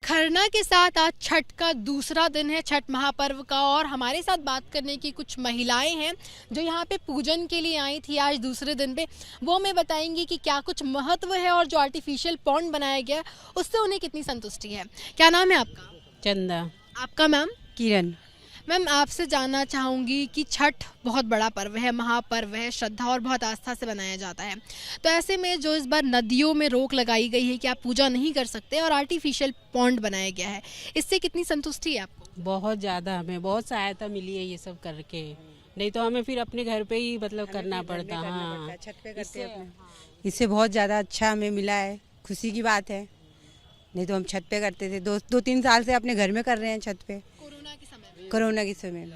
खरना के साथ आज छठ का दूसरा दिन है, छठ महापर्व का। और हमारे साथ बात करने की कुछ महिलाएं हैं जो यहाँ पे पूजन के लिए आई थी आज दूसरे दिन पे। वो हमें बताएंगी कि क्या कुछ महत्व है और जो आर्टिफिशियल पॉन्ड बनाया गया उससे उन्हें कितनी संतुष्टि है। क्या नाम है आपका? चंदा। आपका मैम? किरण। मैम, आपसे जानना चाहूँगी कि छठ बहुत बड़ा पर्व है, महापर्व है, श्रद्धा और बहुत आस्था से बनाया जाता है। तो ऐसे में जो इस बार नदियों में रोक लगाई गई है कि आप पूजा नहीं कर सकते और आर्टिफिशियल पॉन्ड बनाया गया है, इससे कितनी संतुष्टि है आपको? बहुत ज़्यादा, हमें बहुत सहायता मिली है ये सब करके। नहीं तो हमें फिर अपने घर पे ही मतलब करना पड़ता। हाँ, छत पे करते हैं। इससे बहुत ज़्यादा अच्छा हमें मिला है, खुशी की बात है। नहीं तो हम छत पे करते थे, दो तीन साल से अपने घर में कर रहे हैं छत पे, कोरोना के समय में।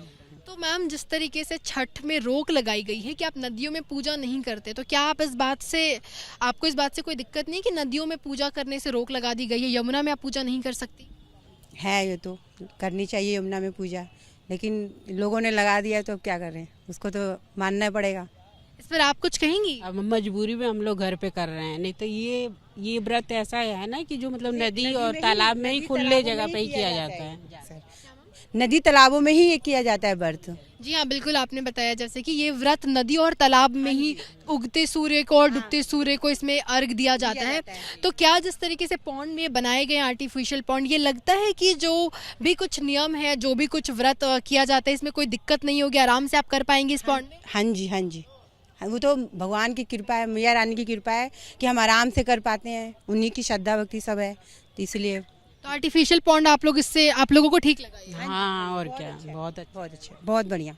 तो मैम, जिस तरीके से छठ में रोक लगाई गई है कि आप नदियों में पूजा नहीं करते, तो क्या आप आपको इस बात से कोई दिक्कत नहीं कि नदियों में पूजा करने से रोक लगा दी गई है? यमुना में आप पूजा नहीं कर सकती? है, ये तो करनी चाहिए यमुना में पूजा, लेकिन लोगों ने लगा दिया तो अब क्या करें, उसको तो मानना पड़ेगा। इस पर आप कुछ कहेंगी? अब मजबूरी में हम लोग घर पे कर रहे हैं। नहीं तो ये व्रत ऐसा है ना कि जो मतलब नदी और तालाब में ही खुले जगह पे ही किया जाता है। नदी तालाबों में ही ये किया जाता है व्रत। जी हाँ, बिल्कुल आपने बताया जैसे कि ये व्रत नदी और तालाब में ही उगते सूर्य को और डूबते सूर्य को इसमें अर्घ दिया जाता है। तो क्या जिस तरीके से पॉन्ड में बनाए गए आर्टिफिशियल पॉन्ड, ये लगता है कि जो भी कुछ नियम है, जो भी कुछ व्रत किया जाता है, इसमें कोई दिक्कत नहीं होगी, आराम से आप कर पाएंगे इस पॉन्ड में? हाँ जी, हाँ जी, वो तो भगवान की कृपा है, मैया रानी की कृपा है कि हम आराम से कर पाते हैं, उन्हीं की श्रद्धा भक्ति सब है, तो इसलिए। तो आर्टिफिशियल पॉन्ड आप लोगों को ठीक लगा ये? हाँ, और क्या, बहुत अच्छा, बहुत बढ़िया।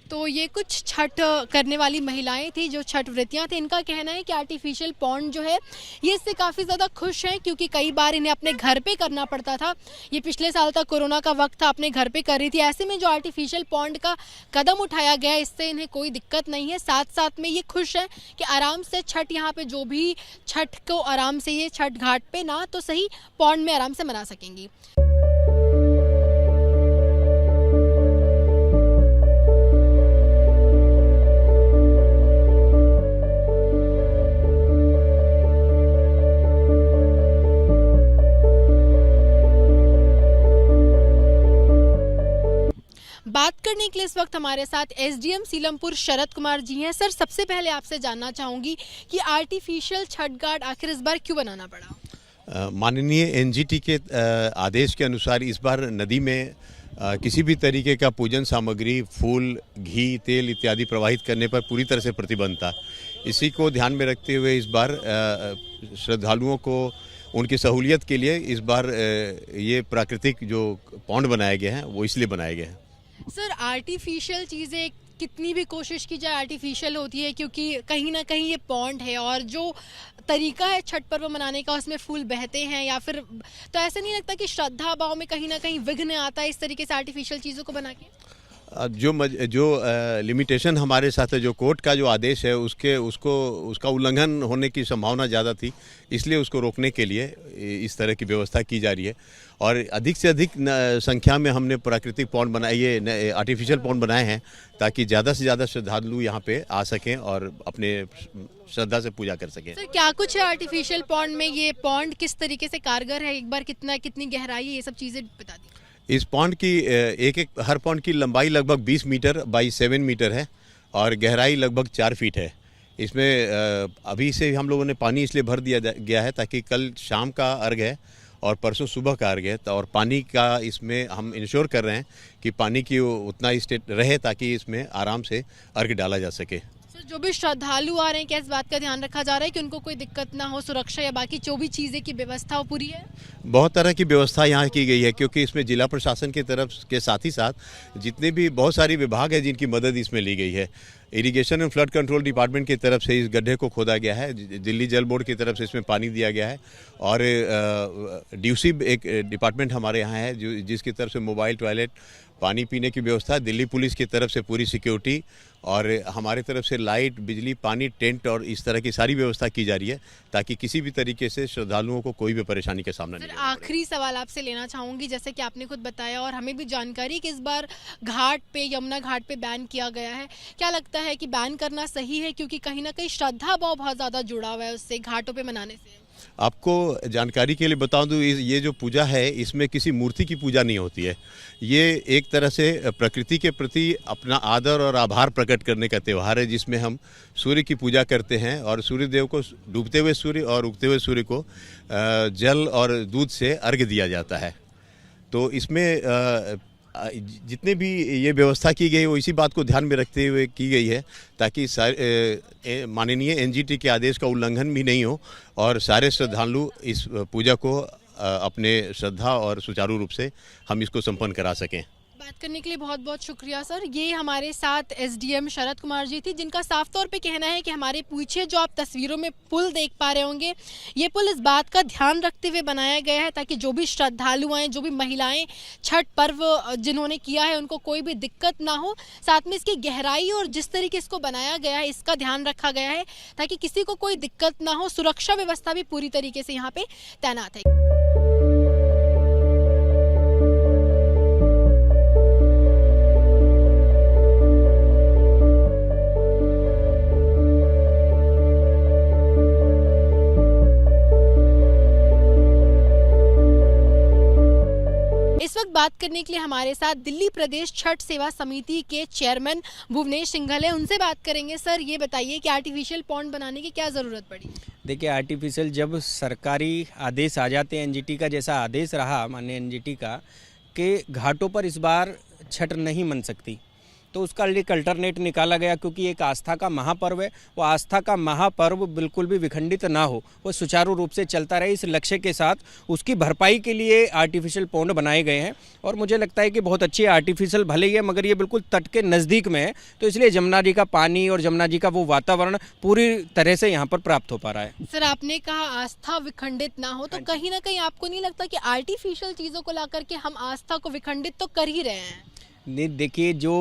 तो ये कुछ छठ करने वाली महिलाएं थी जो छठ व्रतियां थी। इनका कहना है कि आर्टिफिशियल पॉन्ड जो है ये इससे काफ़ी ज़्यादा खुश हैं, क्योंकि कई बार इन्हें अपने घर पे करना पड़ता था। ये पिछले साल तक कोरोना का वक्त था, अपने घर पे कर रही थी। ऐसे में जो आर्टिफिशियल पॉन्ड का कदम उठाया गया, इससे इन्हें कोई दिक्कत नहीं है। साथ साथ में ये खुश है कि आराम से छठ यहाँ पे जो भी छठ को आराम से ये छठ घाट पे ना तो सही पॉन्ड में आराम से मना सकेंगी। बात करने के लिए इस वक्त हमारे साथ एसडीएम सीलमपुर शरद कुमार जी हैं। सर, सबसे पहले आपसे जानना चाहूँगी कि आर्टिफिशियल छठ घाट आखिर इस बार क्यों बनाना पड़ा? माननीय एनजीटी के आदेश के अनुसार इस बार नदी में किसी भी तरीके का पूजन सामग्री, फूल, घी, तेल इत्यादि प्रवाहित करने पर पूरी तरह से प्रतिबंध था। इसी को ध्यान में रखते हुए इस बार श्रद्धालुओं को उनकी सहूलियत के लिए इस बार ये प्राकृतिक जो पॉन्ड बनाए गए हैं वो इसलिए बनाए गए हैं। सर, आर्टिफिशियल चीज़ें कितनी भी कोशिश की जाए आर्टिफिशियल होती है, क्योंकि कहीं ना कहीं ये पॉन्ड है और जो तरीका है छठ पर्व मनाने का उसमें फूल बहते हैं या फिर, तो ऐसा नहीं लगता कि श्रद्धा भाव में कहीं ना कहीं विघ्न आता है इस तरीके से आर्टिफिशियल चीज़ों को बना के? जो लिमिटेशन हमारे साथ है, जो कोर्ट का जो आदेश है उसका उल्लंघन होने की संभावना ज़्यादा थी, इसलिए उसको रोकने के लिए इस तरह की व्यवस्था की जा रही है। और अधिक से अधिक संख्या में हमने प्राकृतिक पॉन्ड बनाए, ये आर्टिफिशियल पॉन्ड बनाए हैं, ताकि ज़्यादा से ज़्यादा श्रद्धालु यहाँ पे आ सकें और अपने श्रद्धा से पूजा कर सकें। सर, क्या कुछ है आर्टिफिशियल पॉन्ड में? ये पॉन्ड किस तरीके से कारगर है, एक बार कितनी गहराई है, ये सब चीज़ें बता दी। इस पॉन्ड की हर पॉन्ड की लंबाई लगभग 20 मीटर बाई 7 मीटर है और गहराई लगभग 4 फीट है। इसमें अभी से हम लोगों ने पानी इसलिए भर दिया गया है ताकि कल शाम का अर्घ है और परसों सुबह का अर्घ है, और पानी का इसमें हम इंश्योर कर रहे हैं कि पानी की उतना स्टेट रहे ताकि इसमें आराम से अर्घ डाला जा सके। जो भी श्रद्धालु आ रहे हैं, क्या इस बात का ध्यान रखा जा रहा है कि उनको कोई दिक्कत ना हो, सुरक्षा या बाकी जो भी चीज़ें की व्यवस्था वो पूरी है? बहुत तरह की व्यवस्था यहाँ की गई है, क्योंकि इसमें जिला प्रशासन की तरफ के साथ ही साथ जितने भी बहुत सारी विभाग है जिनकी मदद इसमें ली गई है। Irrigation and flood control department की तरफ से इस गड्ढे को खोदा गया है, दिल्ली जल बोर्ड की तरफ से इसमें पानी दिया गया है, और ड्यूसी एक डिपार्टमेंट हमारे यहाँ है जिसकी तरफ से मोबाइल टॉयलेट, पानी पीने की व्यवस्था, दिल्ली पुलिस की तरफ से पूरी सिक्योरिटी, और हमारे तरफ से लाइट, बिजली, पानी, टेंट और इस तरह की सारी व्यवस्था की जा रही है ताकि किसी भी तरीके से श्रद्धालुओं को कोई भी परेशानी का सामना नहीं। आखिरी सवाल आपसे लेना चाहूँगी, जैसे कि आपने खुद बताया और हमें भी जानकारी कि इस बार घाट पे, यमुना घाट पे बैन किया गया है, क्या लगता है कि बैन करना सही है? क्योंकि कहीं ना कहीं श्रद्धा भाव बहुत ज़्यादा जुड़ा हुआ है उससे, घाटों पे मनाने से। आपको जानकारी के लिए बता दूं, ये जो पूजा है इसमें किसी मूर्ति की पूजा नहीं होती है। ये एक तरह से प्रकृति के प्रति अपना आदर और आभार प्रकट करने का त्यौहार है, जिसमें हम सूर्य की पूजा करते हैं और सूर्य देव को, डूबते हुए सूर्य और उगते हुए सूर्य को जल और दूध से अर्घ्य दिया जाता है। तो इसमें जितने भी ये व्यवस्था की गई वो इसी बात को ध्यान में रखते हुए की गई है, ताकि माननीय एनजीटी के आदेश का उल्लंघन भी नहीं हो और सारे श्रद्धालु इस पूजा को अपने श्रद्धा और सुचारू रूप से हम इसको संपन्न करा सकें। बात करने के लिए बहुत बहुत शुक्रिया सर। ये हमारे साथ एसडीएम शरद कुमार जी थी, जिनका साफ तौर पे कहना है कि हमारे पीछे जो आप तस्वीरों में पुल देख पा रहे होंगे, ये पुल इस बात का ध्यान रखते हुए बनाया गया है ताकि जो भी श्रद्धालु आए, जो भी महिलाएं छठ पर्व जिन्होंने किया है, उनको कोई भी दिक्कत ना हो। साथ में इसकी गहराई और जिस तरीके इसको बनाया गया है इसका ध्यान रखा गया है ताकि किसी को कोई दिक्कत ना हो। सुरक्षा व्यवस्था भी पूरी तरीके से यहाँ पे तैनात है। इस वक्त बात करने के लिए हमारे साथ दिल्ली प्रदेश छठ सेवा समिति के चेयरमैन भुवनेश सिंघल है। उनसे बात करेंगे। सर, ये बताइए कि आर्टिफिशियल पॉन्ड बनाने की क्या ज़रूरत पड़ी? देखिए, आर्टिफिशियल जब सरकारी आदेश आ जाते हैं, एनजीटी का जैसा आदेश रहा माननीय एनजीटी का कि घाटों पर इस बार छठ नहीं मन सकती, तो उसका एक अल्टरनेट निकाला गया, क्योंकि एक आस्था का महापर्व है। वो आस्था का महापर्व बिल्कुल भी विखंडित ना हो, वो सुचारू रूप से चलता रहे, इस लक्ष्य के साथ उसकी भरपाई के लिए आर्टिफिशियल पौंड बनाए गए हैं। और मुझे लगता है कि बहुत अच्छी आर्टिफिशियल भले ही है, मगर ये बिल्कुल तट के नज़दीक में है, तो इसलिए जमुना जी का पानी और जमुना जी का वो वातावरण पूरी तरह से यहाँ पर प्राप्त हो पा रहा है। सर, आपने कहा आस्था विखंडित ना हो, तो कहीं ना कहीं आपको नहीं लगता कि आर्टिफिशियल चीज़ों को ला करके हम आस्था को विखंडित तो कर ही रहे हैं? नहीं, देखिए, जो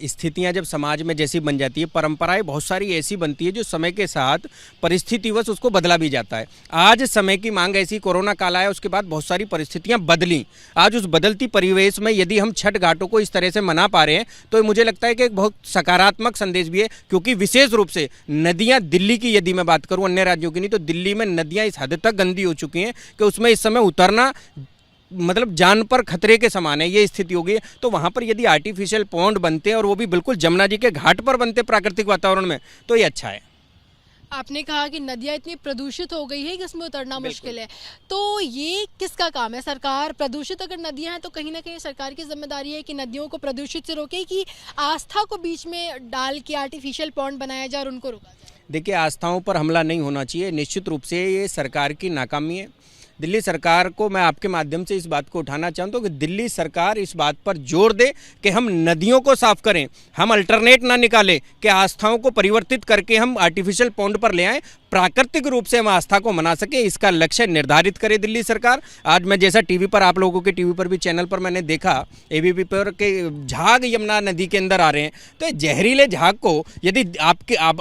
स्थितियां जब समाज में जैसी बन जाती है, परंपराएं बहुत सारी ऐसी बनती है जो समय के साथ परिस्थितिवश उसको बदला भी जाता है। आज समय की मांग ऐसी, कोरोना काल आया, उसके बाद बहुत सारी परिस्थितियां बदली। आज उस बदलती परिवेश में यदि हम छठ घाटों को इस तरह से मना पा रहे हैं तो मुझे लगता है कि एक बहुत सकारात्मक संदेश भी है, क्योंकि विशेष रूप से नदियाँ, दिल्ली की यदि मैं बात करूँ, अन्य राज्यों की नहीं, तो दिल्ली में नदियाँ इस हद तक गंदी हो चुकी हैं कि उसमें इस समय उतरना मतलब जान पर खतरे के समान है, ये स्थिति हो गई है। तो वहाँ पर यदि आर्टिफिशियल पॉन्ड बनते हैं और वो भी बिल्कुल जमुना जी के घाट पर बनते प्राकृतिक वातावरण में, तो ये अच्छा है। आपने कहा कि नदियाँ इतनी प्रदूषित हो गई है कि उसमें उतरना मुश्किल है, तो ये किसका काम है? सरकार, प्रदूषित अगर नदियाँ हैं तो कहीं ना कहीं सरकार की जिम्मेदारी है कि नदियों को प्रदूषित से रोके, कि आस्था को बीच में डाल के आर्टिफिशियल पॉन्ड बनाया जाए और उनको रोका जाए? देखिए, आस्थाओं पर हमला नहीं होना चाहिए, निश्चित रूप से ये सरकार की नाकामी है। दिल्ली सरकार को मैं आपके माध्यम से इस बात को उठाना चाहता हूँ कि दिल्ली सरकार इस बात पर जोर दे कि हम नदियों को साफ करें, हम अल्टरनेट ना निकालें कि आस्थाओं को परिवर्तित करके हम आर्टिफिशियल पॉन्ड पर ले आएँ, प्राकृतिक रूप से हम आस्था को मना सके, इसका लक्ष्य निर्धारित करे दिल्ली सरकार। आज मैं जैसा टीवी पर, आप लोगों के टीवी पर भी चैनल पर मैंने देखा, एबीपी पर के झाग यमुना नदी के अंदर आ रहे हैं, तो जहरीले झाग को यदि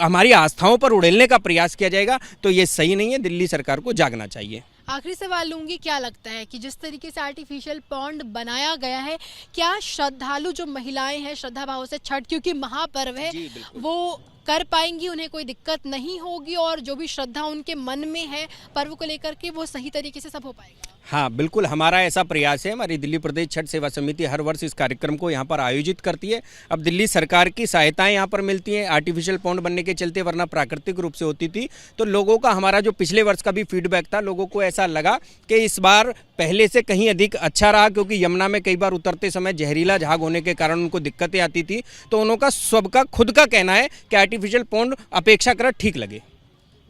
हमारी आस्थाओं पर उड़ेलने का प्रयास किया जाएगा तो ये सही नहीं है। दिल्ली सरकार को जागना चाहिए। आखिरी सवाल लूंगी, क्या लगता है कि जिस तरीके से आर्टिफिशियल पॉन्ड बनाया गया है, क्या श्रद्धालु जो महिलाएं हैं श्रद्धा भाव से छठ, क्योंकि महापर्व है, वो कर पाएंगी, उन्हें कोई दिक्कत नहीं होगी और जो भी श्रद्धा उनके मन में है पर्व को लेकर के वो सही तरीके से सब हो पाएगा? हाँ, बिल्कुल, हमारा ऐसा प्रयास है। हमारी दिल्ली प्रदेश छठ सेवा समिति हर वर्ष इस कार्यक्रम को यहाँ पर आयोजित करती है। अब दिल्ली सरकार की सहायताएं यहाँ पर मिलती हैं आर्टिफिशियल पॉन्ड बनने के चलते, वरना प्राकृतिक रूप से होती थी। तो लोगों का, हमारा जो पिछले वर्ष का भी फीडबैक था, लोगों को ऐसा लगा कि इस बार पहले से कहीं अधिक अच्छा रहा, क्योंकि यमुना में कई बार उतरते समय जहरीला झाग होने के कारण उनको दिक्कतें आती थी। तो उनका सबका खुद का कहना है कि आर्टिफिशियल पॉन्ड अपेक्षाकृत ठीक लगे।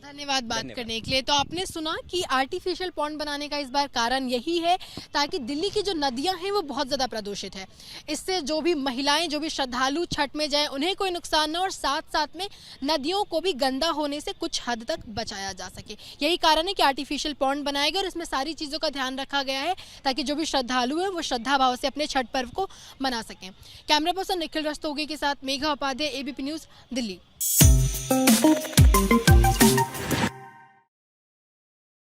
धन्यवाद बात करने के लिए। तो आपने सुना कि आर्टिफिशियल पॉन्ड बनाने का इस बार कारण यही है ताकि दिल्ली की जो नदियां हैं वो बहुत ज़्यादा प्रदूषित है, इससे जो भी महिलाएं, जो भी श्रद्धालु छठ में जाएं, उन्हें कोई नुकसान ना, और साथ साथ में नदियों को भी गंदा होने से कुछ हद तक बचाया जा सके। यही कारण है कि आर्टिफिशियल पॉन्ड बनाया गया और इसमें सारी चीज़ों का ध्यान रखा गया है ताकि जो भी श्रद्धालु हैं वो श्रद्धा भाव से अपने छठ पर्व को मना सकें। कैमरा पर्सन निखिल रस्तोगी के साथ मेघा उपाध्याय, एबीपी न्यूज़, दिल्ली।